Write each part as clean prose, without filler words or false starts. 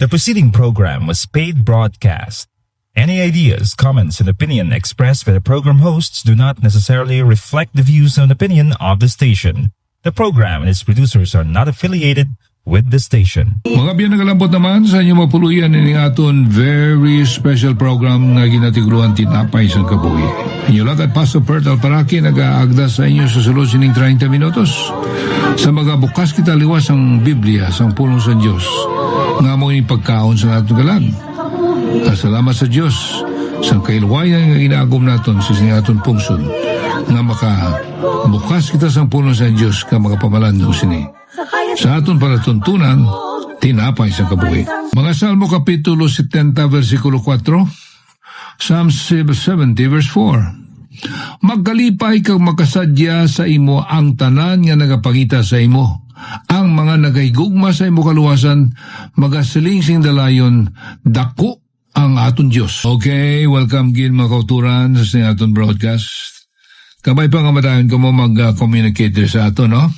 The preceding program was paid broadcast. Any ideas, comments, and opinion expressed by the program hosts do not necessarily reflect the views and opinion of the station. The program and its producers are not affiliated with the station. Mga nagalambot naman sa inyo mapuluyan ini aton very special program nga ginatiguluan tinapay sa kabuhi. Inyo lang at Pastor Bert Alparaki nag-aagda sa inyo sa sulod sining 30 minutos. Sa mga bukas kita liwas ang Biblia sa pulong sa Diyos nga mo ini pagkaon sa atong galag. Salamat sa Diyos sa kailwayan nga ginagom naton sa aton pungsod nga makabukas kita sa pulong sa Diyos ka makapamalandong sini. Sa aton palatuntunan, tinapay sa kabuhi. Mga Salmo Kapitulo 70, versikulo 4, Psalm 70, verse 4. Magkalipay kag makasadya sa imo ang tanan nga nagapangita sa imo. Ang mga nagaigugma sa imo kaluwasan, magasiling-sing dalayon, dako ang aton Diyos. Okay, welcome gin mga kauturan sa aton broadcast. Kabay pa nga madayon ko mo mag-communicate sa aton, no?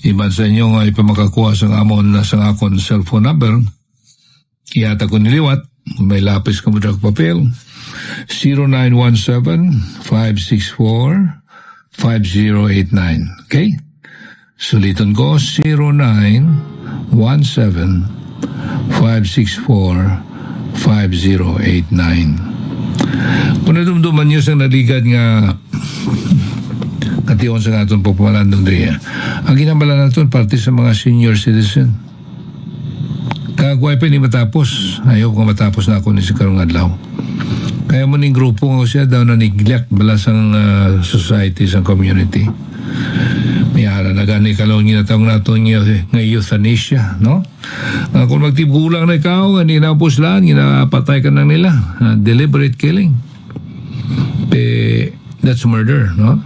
Iban sa inyo nga ipamakakuha sa amon na sa akong cellphone number. Iyata ko niliwat. May lapis ka mo dyan papel. 0917-564-5089. Okay? Sulitan ko 0917-564-5089. Kung nadumduman nyo sa naligad nga katiyon sa aton pagpamalandong diriya. Ang ginambala natin parte sa mga senior citizen. Kagway pa ni matapos. Ayaw ko matapos na ako ni si karong adlaw. Kaya mo ning grupo nga siya daw na neglect balasang society sa community. May ara na gani kalong ginatawag natin nga euthanasia, no? Kung magtibulang na ikaw, ginapos lang, ginapatay ka na nila. Deliberate killing. That's murder, no?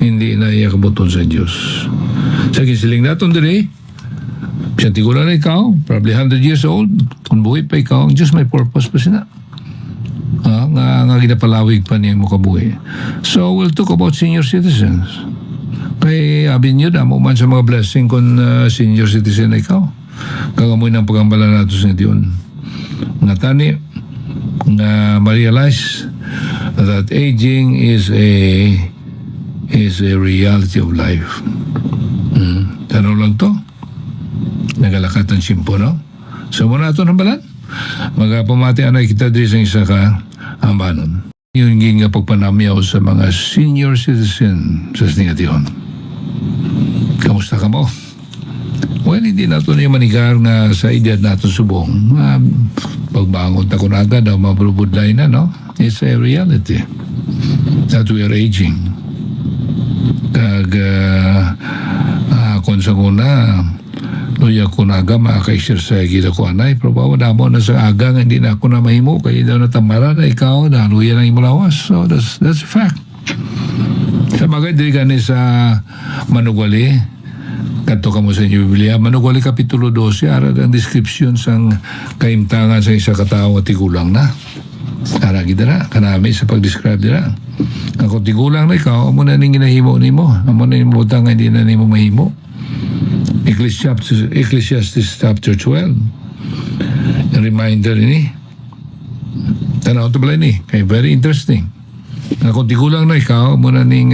Hindi na iyakabuton sa Diyos. Sa kisiling natin diri, siya tigulan na ikaw, probably 100 years old, kung buhay pa ikaw, ang Diyos may purpose pa sina. Nga ginapalawig pa niya mo kabuhi. So, we'll talk about senior citizens. Kaya abin nyo na, man sa mga blessing kung senior citizen na ikaw. Kagamoy ng pagambala natin sa diyon. Nga tani, nga ma-realize that aging is a reality of life. Tanong lang to. Nagalakat ang simpo, no? So, muna ito ng balan. Magpamati anay kita diri sa isa ka ambanon. Yung nga pagpanamyaw sa mga senior citizen sa sinigation. Kamusta ka mo? Well, hindi nato na yung manigar nga sa edad nato subong. Pagbangon na ko na agad, mabrubudlay na, no? It's a reality that we are aging. Kag kung sa kuna luya ko na aga maka-exercise kita ko anay pero na mo na sa aga nga hindi na ako na mahimo kaya daw natamara na ikaw na luya na imulawas. So that's a fact. Sa bagay diri gani sa Manugali kadto ka mo sa inyo Biblia, Manugali Kapitulo 12 ara ang description sang kaimtangan sa isa ka tawo nga tigulang na. Ara gidara kanami sa pag-describe dira. Ako tigulang na ikaw, amo na ning ginahimo nimo. Amo na ning butang nga hindi na nimo mahimo. Ecclesiastes chapter 12. A reminder ni. Tanaw to bala ni. Kay very interesting. Ako tigulang na ikaw, amo na ning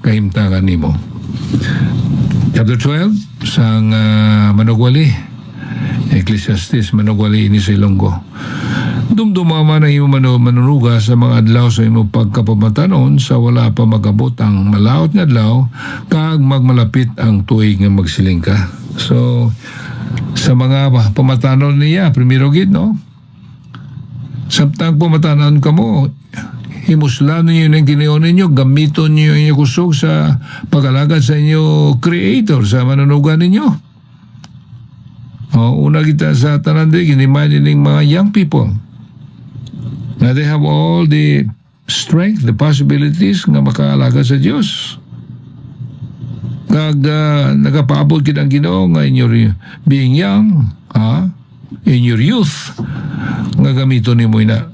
kahimtangan nimo. Chapter 12 sang Manugwali. Ecclesiastes Manugwali ini sa Ilonggo. Dumdumama na imo manunuga sa mga adlaw sa imo pagkapamatanon sa wala pa magabot ang malaot nga adlaw kag magmalapit ang tuig nga magsiling ka. So sa mga pamatanon niya primero gid, no? Samtang pamatanon ka mo, himuslan niyo yung ginion ninyo, gamiton niyo yung kusog sa pag-alagad sa inyo creator sa manunugan ninyo. Una kita sa tanandi ginimay ning mga young people. Now they have all the strength, the possibilities nga makaalaga sa Diyos. Kag nagapaabot kitang Ginoo nga in your being young, in your youth, nga gamiton nimo ina.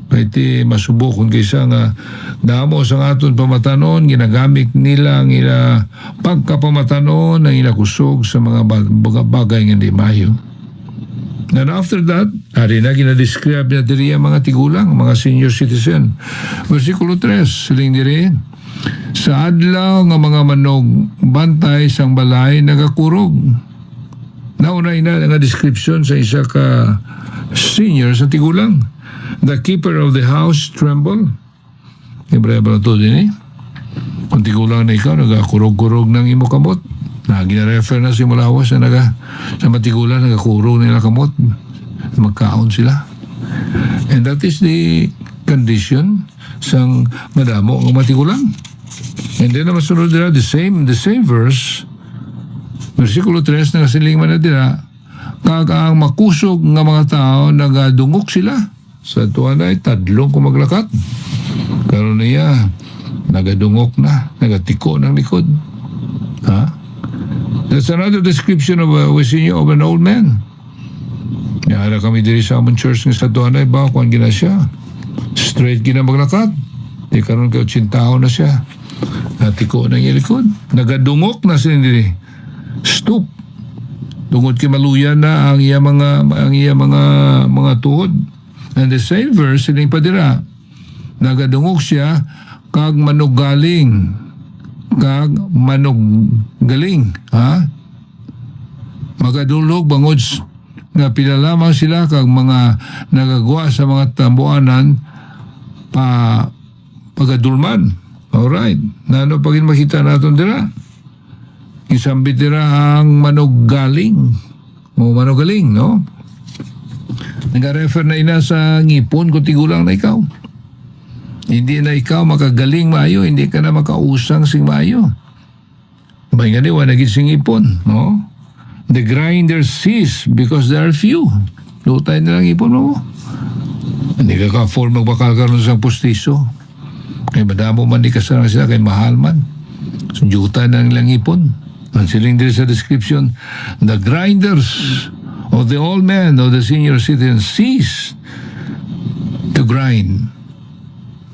Pwede masubukon kaysa nga damo sa aton pamatanon, ginagamit nila ang ila pagkapamatanon, ang ila kusog sa mga bagay nga di mayo. And after that, ari na ginadescribe na diri ang mga tigulang, mga senior citizen. Versikulo 3, siling diri, sa adlaw nga mga manog bantay sang balay nagakurog. Naunay na nga description sa isa ka senior sa tigulang. The keeper of the house tremble. Ibraya ba ito din Kung tigulang na ikaw, nagakurog-kurog ng imo kamot. Gina-refer na si Mulawas na sa matigulan, nagakurog nila kamot. Magkaon sila. And that is the condition sang madamo ng matigulang. And then naman sunod nila, the same verse, versikulo 3, nagasiling man na dira, kag ang makusog ng mga tao, nagadungok sila. Sa tuwan ay tadlong kumaglakat. Karon niya, nagadungok na, nagatiko ng likod. Ha? That's another description of we see of an old man. Yara kami diri sa among church ng sa tuwan ay ba, kung gina siya. Straight gina maglakat. Di karon kay 80 taon na siya. Natiko ng likod. Nagadungok na sila diri. Stoop. Tungod kay maluyan na ang iya mga tuhod. And the same verse, siling padira. Nagadungok siya kag manugaling. Kag manuggaling. Ha? Magadulog bangod nga pinalamang sila kag mga nagagawa sa mga tambuanan pagadulman. Alright. Nano pagin makita natin dira? Isambit dira ang manuggaling. Manugaling, no? Nag-refer na ina sa ngipon kung tigulang na ikaw. Hindi na ikaw makagaling maayo, hindi ka na makausang sing maayo. May nga diwa, naging sing ipon, no? The grinder cease because there are few. Lutay na lang ipon mo. Hindi ka ka-form magbakal ka rin sa pustiso. Kaya madamo man di kasarang sila, kaya mahal man. Sunjuta na nilang ipon. Ang siling dito sa description, the grinders of the old men of the senior citizens cease to grind.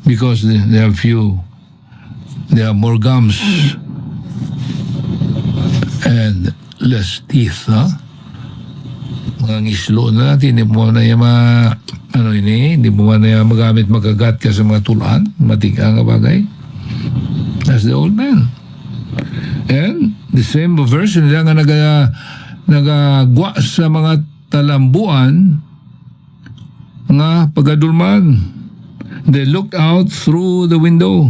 Because they have few, they have more gums and less teeth, ha? Mga ngislo na natin, hindi mo na yung hindi mo na yung magamit magagat ka sa mga tulaan, matika nga bagay. That's the old man. And the same version nila nga nagagwa sa mga talambuan nga pagadulman. They looked out through the window.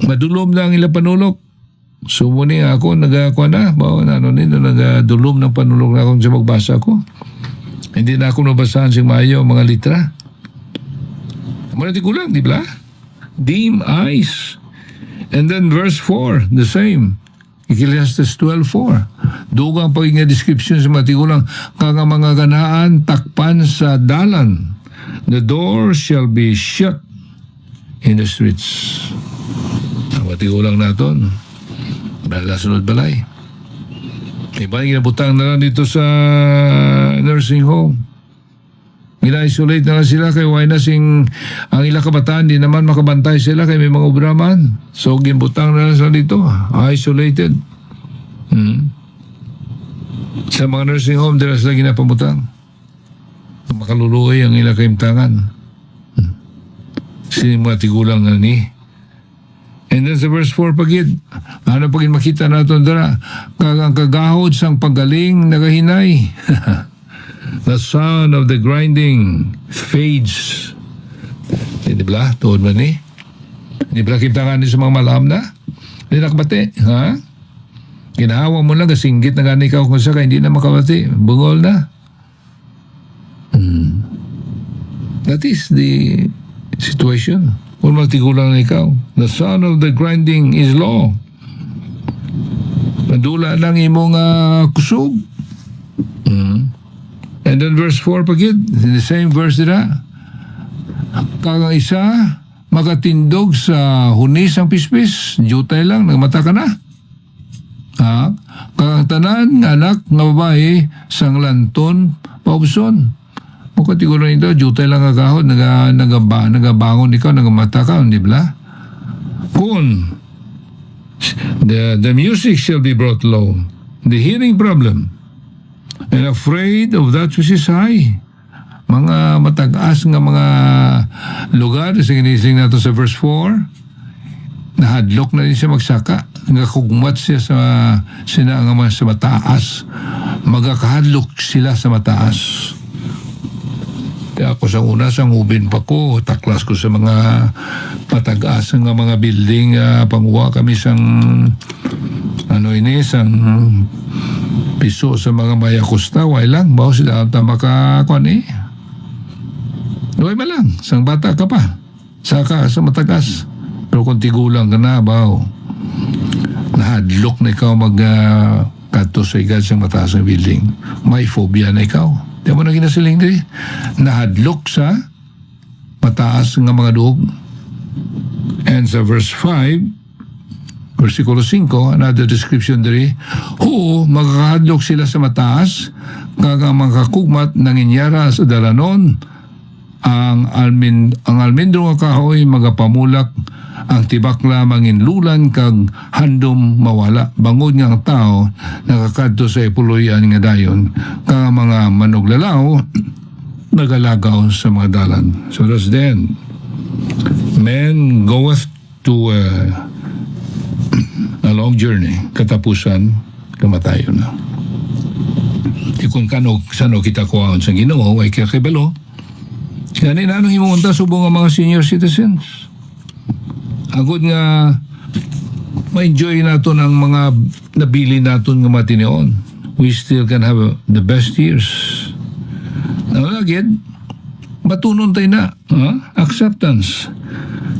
Madulom na ang ilang panulok. So muni ako, nagakuha na. Nagadulom ng panulok na akong sa magbasa ko. Hindi na ako nabasahan siyang maayo mga litra. Manati ko lang, di ba? Dim eyes. And then verse 4, the same. Ecclesiastes 12:4. Dugang pagiging description sa mga tigulang, kang mga ganaan takpan sa dalan. The door shall be shut in the streets. Ang matigulang natin, bala sunod balay. Iba yung ginabutang na lang dito sa nursing home. Gina-isolate na lang sila kay why na sing ang ilang kabataan di naman makabantay sila kay may mga obraman. So ginbutang na lang sila dito. Isolated. Sa mga nursing home, dila sila ginapamutang. Makaluluoy ang ilang kaimtangan. Sino mga tigulang na ni. And then sa verse 4 pagid, ano pagid makita natin dara, kagang kagahod sang pagaling nagahinay. The sound of the grinding fades. Di ba? Tuod man ni. Di ba kita ni sa mga malam na? Di nakabati. Ha? Ginahawa mo lang, kasinggit na gani ikaw kung saka hindi na makabati. Bungol na. That is the situation. Kung magtigulang na ikaw. The sound of the grinding is law. Madula lang imong kusog. And then verse 4 pagid, in the same verse dira, kang isa makatindog sa hunis ang pispis, jutay lang, nagmata ka na. Kang tanan anak nga babae sang lanton paubson. Makatigulang ito, jutay lang agahod, nagabangon ikaw, nagamata ka, di ba? Kung the music shall be brought low, the hearing problem, and afraid of that which is high. Mga matag-as nga mga lugar, sa ginising nato sa verse 4, nahadlok na din siya magsaka, nga kugmat siya sa sa mataas, magakahadlok sila sa mataas. Kaya ako sa una, sang ubin pa ko, taklas ko sa mga matag-as nga mga building, panguha kami sang sang piso sa mga mayakusta, way lang, bawa sila makakuan Way ba lang, sang bata ka pa, saka sa matagas. Pero kung tigulang ka na, baw, nahadlok na ikaw kadto sa igad sa mataas ng building. May phobia na ikaw. Di mo na ginasiling diri. Nahadlok sa mataas ng mga duog. And sa verse 5, versikulo 5, another description diri, magkakahadlok sila sa mataas, kag ang mga kakugmat nanginyara sa dalanon, ang almendro nga kahoy magapamulak, ang tibakla manginlulan kag handom mawala. Bangod nga ang tao nakakadto sa ipuloyan nga dayon, kag mga manuglalaw nagalagaw sa mga dalan. So that's then man goeth to a long journey, katapusan kamatayon na. Kung sano kita kuhaon sa Ginoo ay kakibalo. Kani na anong himunta subong ang mga senior citizens. Agod nga ma-enjoy nato ng mga nabili naton nga matinion. We still can have the best years. Again, matunon tayo na. Acceptance.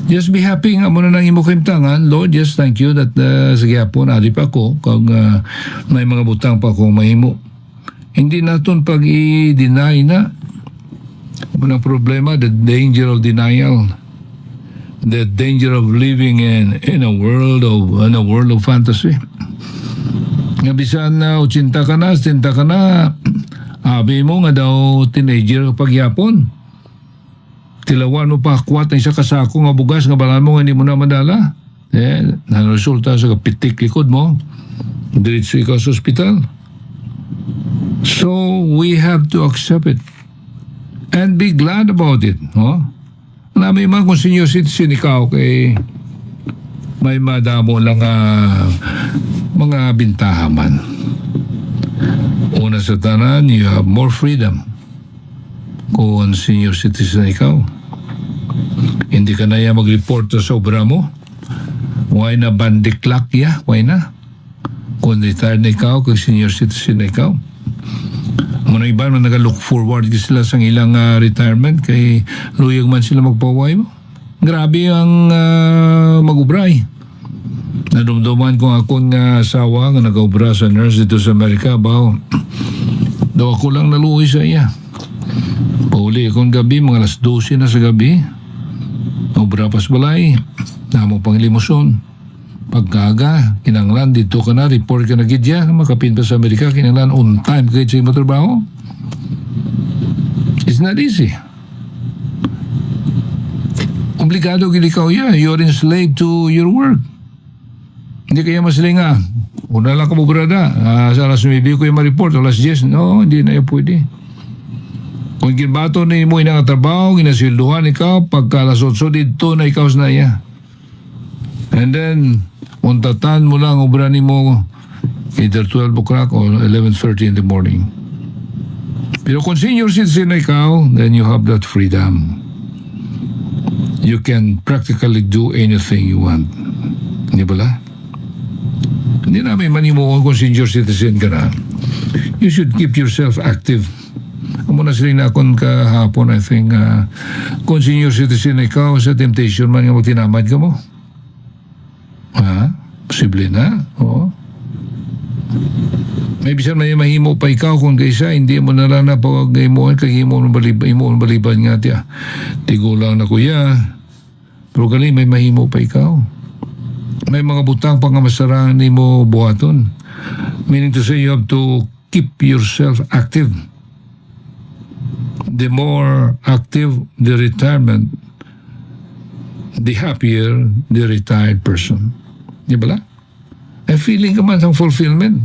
Just be happy nga muna nang imo kimtangan. Lord, just thank you that sa gyapon adi pa ko kag may mga butang pa ko mahimo. Hindi naton pag i-deny na. Unang problema, the danger of denial, the danger of living in a world of fantasy. Nga bisan na 80 ka na, 70 ka na, abi mo nga daw teenager pagyapon. Tilawan mo pa akwat na isa kasako nga bugas nga balan mo nga hindi mo na madala. Nanoresulta sa kapitik likod mo, diretso ikaw sa ospital. So we have to accept it. And be glad about it. Nami man kung senior citizen ikaw kay may madamo lang mga bintahaman. Una sa tanan, you have more freedom kung senior citizen ikaw. Hindi ka na mag-report sa obra mo. Why na bandiklak ya? Why na? Kung retired na ikaw, kung senior citizen na ikaw. Muna iba na nag-look forward sila sa ilang retirement kay luyag man sila magpaway mo. Grabe ang mag-ubray. Nadumduman ko akong asawa nga nag-ubra sa nurse dito sa Amerika. Daw ako lang naluoy sa iya. Pauli akong gabi, mga alas 12 na sa gabi. Ubra pas balay. Namo pang limuson. Pagkaga, kinanglan, dito ka na, report ka na gidya, makapin pa sa Amerika, kinanglan, on time kayo sa imo trabaho. It's not easy. Obligado gid ikaw ya, you're enslaved to your work. Hindi kaya masilinga, una lang ka mo brada, sa alas 9 ko yung ma-report, alas 10, no, hindi na yung pwede. Kung ginbato na mo inang trabaho, ginasilduhan ikaw, pagka alas 8 dito na ikaw na iya. And then, untatan mo lang obrani mo either 12 o'clock or 11:30 in the morning. Pero kung senior citizen na ikaw, then you have that freedom. You can practically do anything you want. Hindi ba la? Hindi namin manimuon kung senior citizen ka na. You should keep yourself active. Amo na sila na akong kahapon, I think, kung senior citizen na ikaw, sa temptation man nga magtinamad ka mo. Posible na. May bisan may mahimo pa ikaw kung kaysa hindi mo na lang na pag-imuan kay imo baliban nga tiya. Tigulang na kuya. Pero gali may mahimo pa ikaw. May mga butang pa nga masarang ni mo buhaton. Meaning to say you have to keep yourself active. The more active the retirement, the happier the retired person. Di ba la? Feeling ka man ng fulfillment.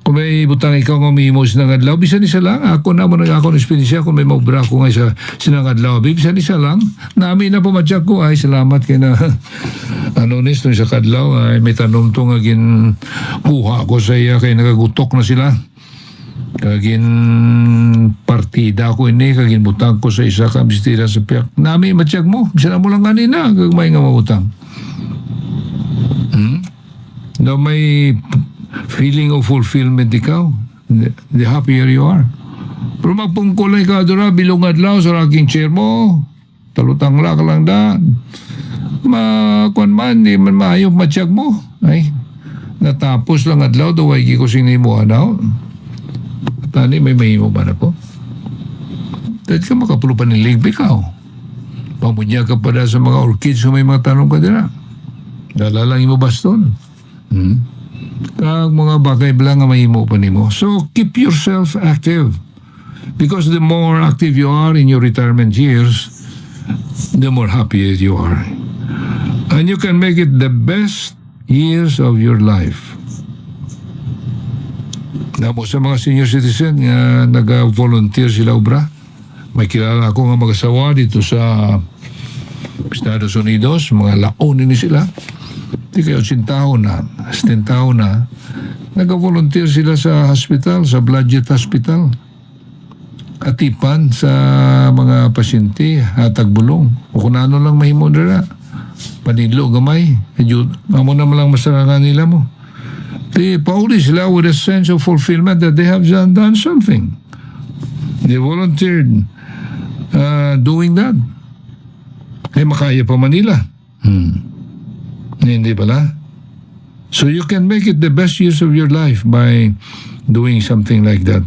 Kung may butang ikaw nga may himos ng adlaw, bisan isa lang. Ako na mo ako ng espensya kung may maubra ko nga sa sinang adlaw. Bisan isa lang. Nami na pumadyak ko. Ay, salamat kay na anonis nung sa kadlaw. Ay, may tanom to nga gin kuha ko sa iya kay nagagutok na sila. Kagin partida ko ini, kagin butang ko sa isa ka bisitira sa piyak. Nami madyak mo. Bisan mo lang kanina. Kagmay nga mabutang. No, may feeling of fulfillment ikaw, the happier you are. Pero magpungkulay ka doon, bilong adlaw sa aking chair mo, talutang ka lang da, makuan man, di man maayong matsyag mo. Ay, natapos lang adlaw, daw ay gikusing ni mo, ano? Tani, may mahimo ba na po? Dahil ka makapulo pa ng ligbi ka, pamunya ka pa sa mga orchids kung may mga tanong ka dira. Dalalang mo baston. Kag mga bagay blang nga mahimo pa nimo. So keep yourself active, because the more active you are in your retirement years, the more happier you are, and you can make it the best years of your life. Namo sa mga senior citizen nga nag-volunteer sila obra. May kilala ako nga mag-asawa dito sa Estados Unidos, mga laon ni sila. Di kayo 80 taon na, 10 taon na, nag-volunteer sila sa hospital, sa Blodgett Hospital. Atipan sa mga pasyente, hatag bulong. O kung ano lang mahimo nila. Panidlo, gamay. Amo na lang masarangan nila mo. Di pauli sila with a sense of fulfillment that they have done something. They volunteered doing that. Eh, makaya pa Manila. Hindi pala. So you can make it the best use of your life by doing something like that.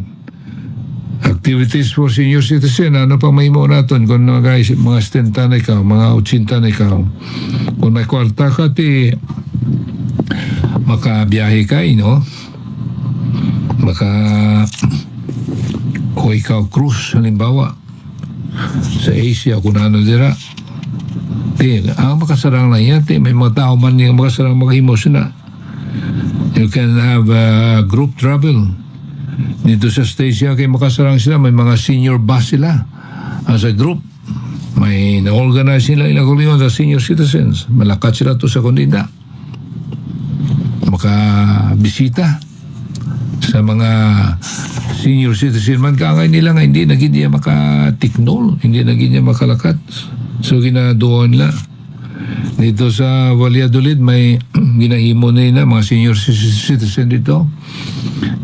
Activities for senior citizen, ano pang mahimo naton kung mga 70 na ikaw, mga 80 na ikaw. Kung may kwarta ka, makabiyahe ka, no? O ikaw cruise, halimbawa, sa Asia, kung ano dira. Ang makasarang lang yan, may mga tao man yung makasarang mag-himos na. You can have group travel. Dito sa Stasia, kay makasarang sila, may mga senior bus sila. As a group, may na-organize sila ilagulingon sa senior citizens. Malakat sila to sa kondida. Makabisita sa mga senior citizen man kaangay nila nga hindi naging niya makatiknol, hindi naging niya makalakat. So ginadoon nila dito sa Valladolid, may ginahimo nila mga senior citizen dito.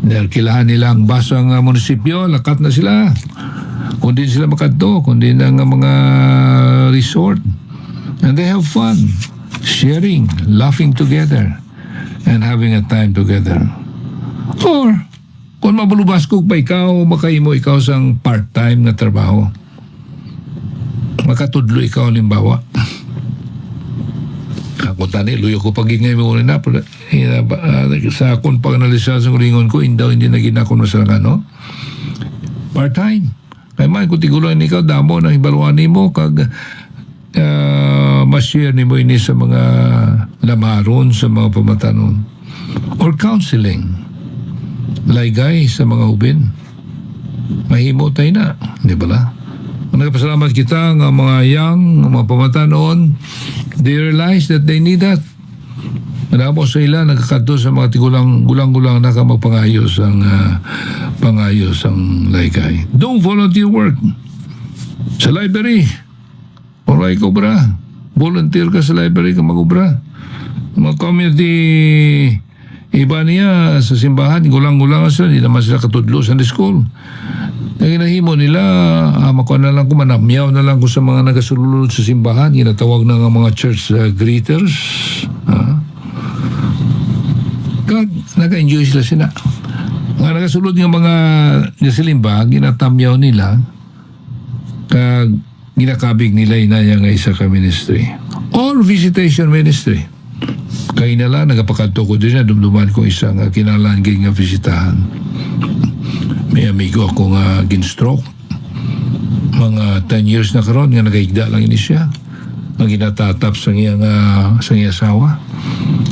Dahil kilahan nila ang basang munisipyo, lakat na sila. Kundi sila makadto, kundi na nga mga resort. And they have fun, sharing, laughing together, and having a time together. Or, kung mabulubaskog pa ikaw, makaimo ikaw sang part-time na trabaho. Makatudlo ikaw, limbawa. Ako tani, luyo ko pagingay mo rin na. Sa akong pag-analisa sa kulingon ko, hindi na ginakon masalangan, no? Part-time. Kaya man, kung tigulan ikaw, damo na ibaluan mo, kag ma-share ni mo ini sa mga lamaron, sa mga pamatanon. Or counseling. Laygay sa mga ubin. Mahimo tayo na. Di ba la? Nagpasalamat kita ng mga young, ng mga pamatanon, they realize that they need that. Manamo sa ila, nagkakato sa mga gulang-gulang na ka magpangayos ang laygay. Don't volunteer work. Sa library. Oray ko bra. Volunteer ka sa library ka mag-ubra. Mga community iba niya sa simbahan, gulang-gulang sila, hindi naman sila katudlo sa school. Naginahimo nila, makuha na lang ko, manamyaw na lang ko sa mga nagasululod sa simbahan, ginatawag na nga mga church greeters. Naka-enjoy sila. Mga nagasulod ng mga nasilimba, ginatamyaw nila, kag ginakabig nila inayang isa ka ministry. Or visitation ministry. Kaya na lang, nagapakadto ko din na dumduman ko isang kinalangin nga visitahan. May amigo ako nga gin-stroke. Mga 10 years na karon nga nagaigda lang ini siya. Ang ginatatap sa iyang asawa.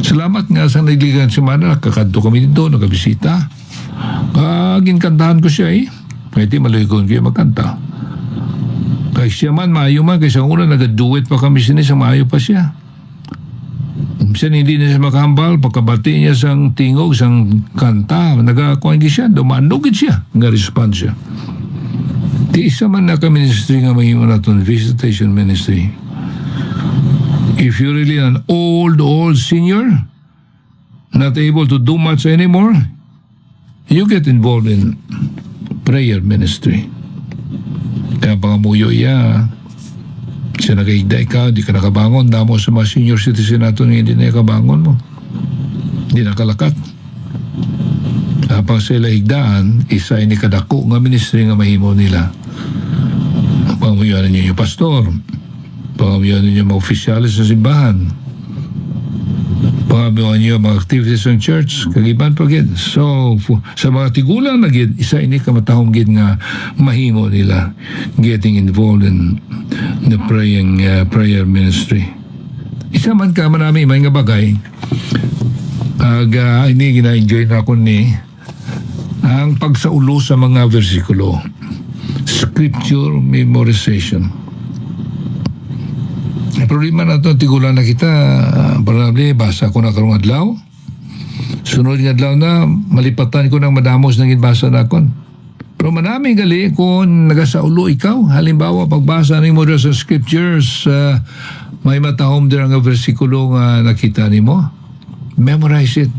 Salamat nga sa nagligan semana, nakakadto kami dito, nagabisita. ginkantahan ko siya eh. Kaya di malikon kayo magkanta. Kaya siya man, maayo man, kaysa una nag-duet pa kami siya, maayo pa siya. Siya hindi na siya makahambal, pagkabati niya sang tingog, sang kanta, nagakuhan siya, dumanugid siya, nga response siya. Di isa man na ka-ministry nga mahimo natin, visitation ministry. If you're really an old senior, not able to do much anymore, you get involved in prayer ministry. Kaya pangamuyo iya, siya nagahigda ikaw, di ka nakabangon, damo sa mga senior citizen natin, hindi na nakabangon mo. Hindi nakalakat. Kapag sila higdaan, isa ini kadako nga ministry nga mahimo nila. Pangamuyo ninyo yung pastor, pangamuyo ninyo mga opisyalis sa simbahan, pangamuyo ninyo mga activities ng church, kagiban pa gid. So, sa mga tigulang na gid, isa ini kamatahong gid nga mahimo nila getting involved in the prayer ministry. Isa man ka manami may nga bagay, ini gina-enjoy na ako ni ang pagsaulo sa mga versikulo, scripture memorization. Ang problema na ito, tigulan na kita, probably basa ko na karong adlaw, sunod ng adlaw na malipatan ko ng madamos ng basa na kon. Pero manami gali kung nagasaulo ikaw, halimbawa pagbasa ni mo sa scriptures, may matahom din ang versikulo nga nakita ni mo, memorize it.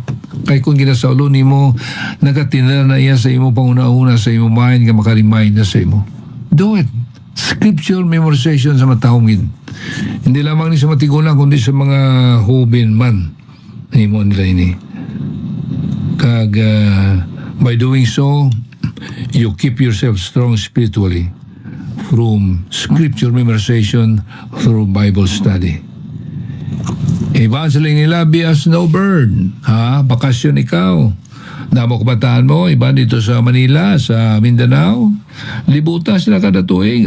Kaya kung ginasaulo ni mo, nagatinala na iya sa imo panguna-una sa imo mind, nga makaremind na sa imo. Do it. Scripture memorization sa matahom yun. Hindi lamang ni sa matigulang, kundi sa mga hubin man. Ani mo nila ini. By doing so, you keep yourself strong spiritually from scripture memorization through Bible study. Iba sila nila, be as no bird. Bakasyon ikaw. Damo kabataan mo, iba dito sa Manila, sa Mindanao. Libutan sila kada tuig,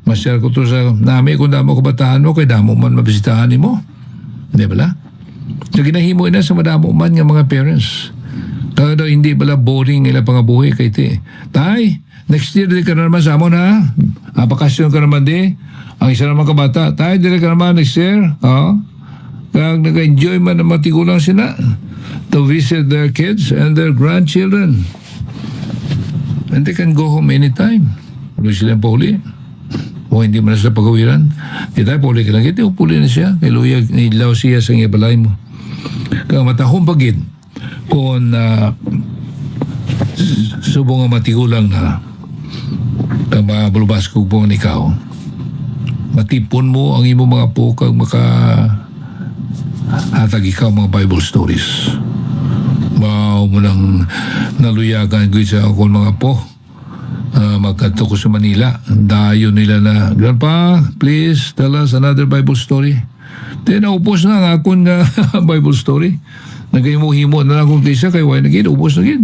Masyal ko to sa nami kung damo kabataan mo, kay damo man mabisitahan ni mo. Hindi ba? So ginahimo na sa madamo man nga mga parents. Kaya daw hindi bala boring nila pangabuhi kay ti. Tay, next year di ka na naman sa amon bakasyon ka naman di. Ang isa naman kabata, tay, di ka naman next year. Kaya nag-enjoy man ng matigulang sila to visit their kids and their grandchildren. And they can go home anytime. Kung sila pauli. O hindi mo na sila pagawiran. Di tayo pauli ka lang. Ito, puli na siya. Kaya luyag, nilaw siya sa ibalay mo. Kaya matahong pagid kung subong nga matigulang na kaya mabulubas kong buong ikaw. Matipon mo ang imo mga po kag hatag ikaw mga Bible stories. Wow mo nang naluyagan ko sa akong mga po. Magkanto ko sa Manila. Dayo nila na, Grandpa, please tell us another Bible story. Then naupos na ang akong Bible story. Nagaymo-himo na lang kung kaysa kay Wai nagid, upos na gid.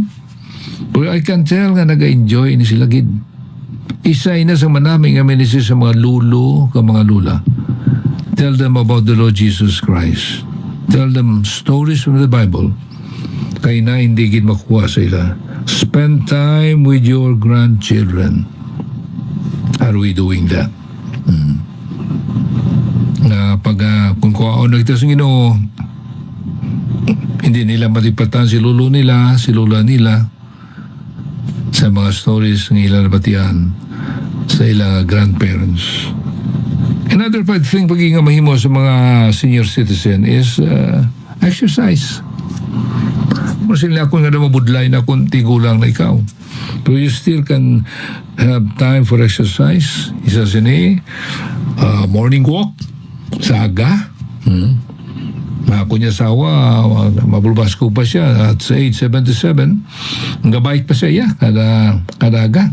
But I can tell nga nag-enjoy ni sila gid. Isa ina sa manaming nga minisi sa mga lulo ka mga lula. Tell them about the Lord Jesus Christ. Tell them stories from the Bible. Kaya na hindi gid makuha sa ila. Spend time with your grandchildren. Are we doing that? Pag kung kuwaon na kita sa Ginoo, hindi nila matipatan si lolo nila, si lola nila sa mga stories ng ilang nabatian sa ilang grandparents. Another thing pagiging mahimo sa mga senior citizen is exercise. Kasi nila ako nga na mabudlay na kung tigulang na ikaw. Pero you still can have time for exercise. Isa sini, morning walk, sa aga. Ako niya sawa, mabulbas ko pa siya at sa age 77, gabait pa siya kada aga.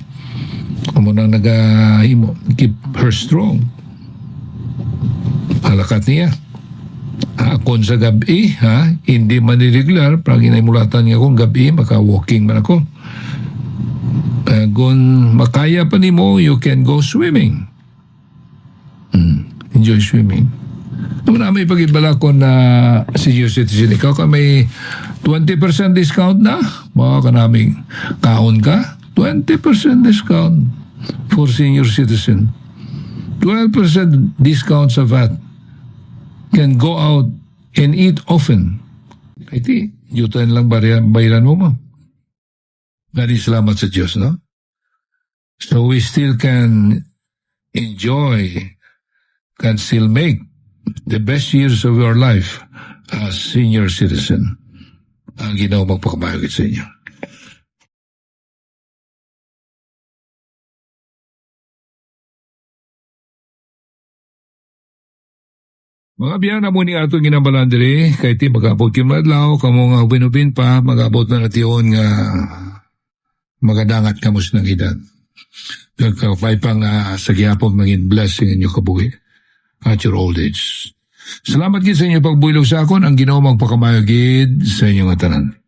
Amo nang nagahimo, keep her strong. Alakat niya. Akon sa gabi, hindi man irregular, para ginamulatan niya akong gabi, maka-walking man ako. Kung makaya pa ni mo, you can go swimming. Enjoy swimming. Marami pag-ibala ko na senior citizen, ikaw ka may 20% discount na. Baka ka naming kaon ka. 20% discount for senior citizen. 12% discount sa VAT. Can go out and eat often. Iti, yutan lang bayaran mo mo. Maraming salamat sa Diyos, no? So we still can enjoy, can still make the best years of your life as senior citizen. Ang ginawa magpakamayagit sa inyo. Mga biyana mo ni ato ginambalan diri, kay ti mag-abot kim adlaw, kamo nga binubin pa, mag-abot na nation nga magadangat kamos ng edad. Kagkapay pang sa gihapon maging blessing inyo kabuhi at your old age. Salamat gid sa inyo pagbulog sa akon, ang Ginoo magpakamayagid sa inyong tanan.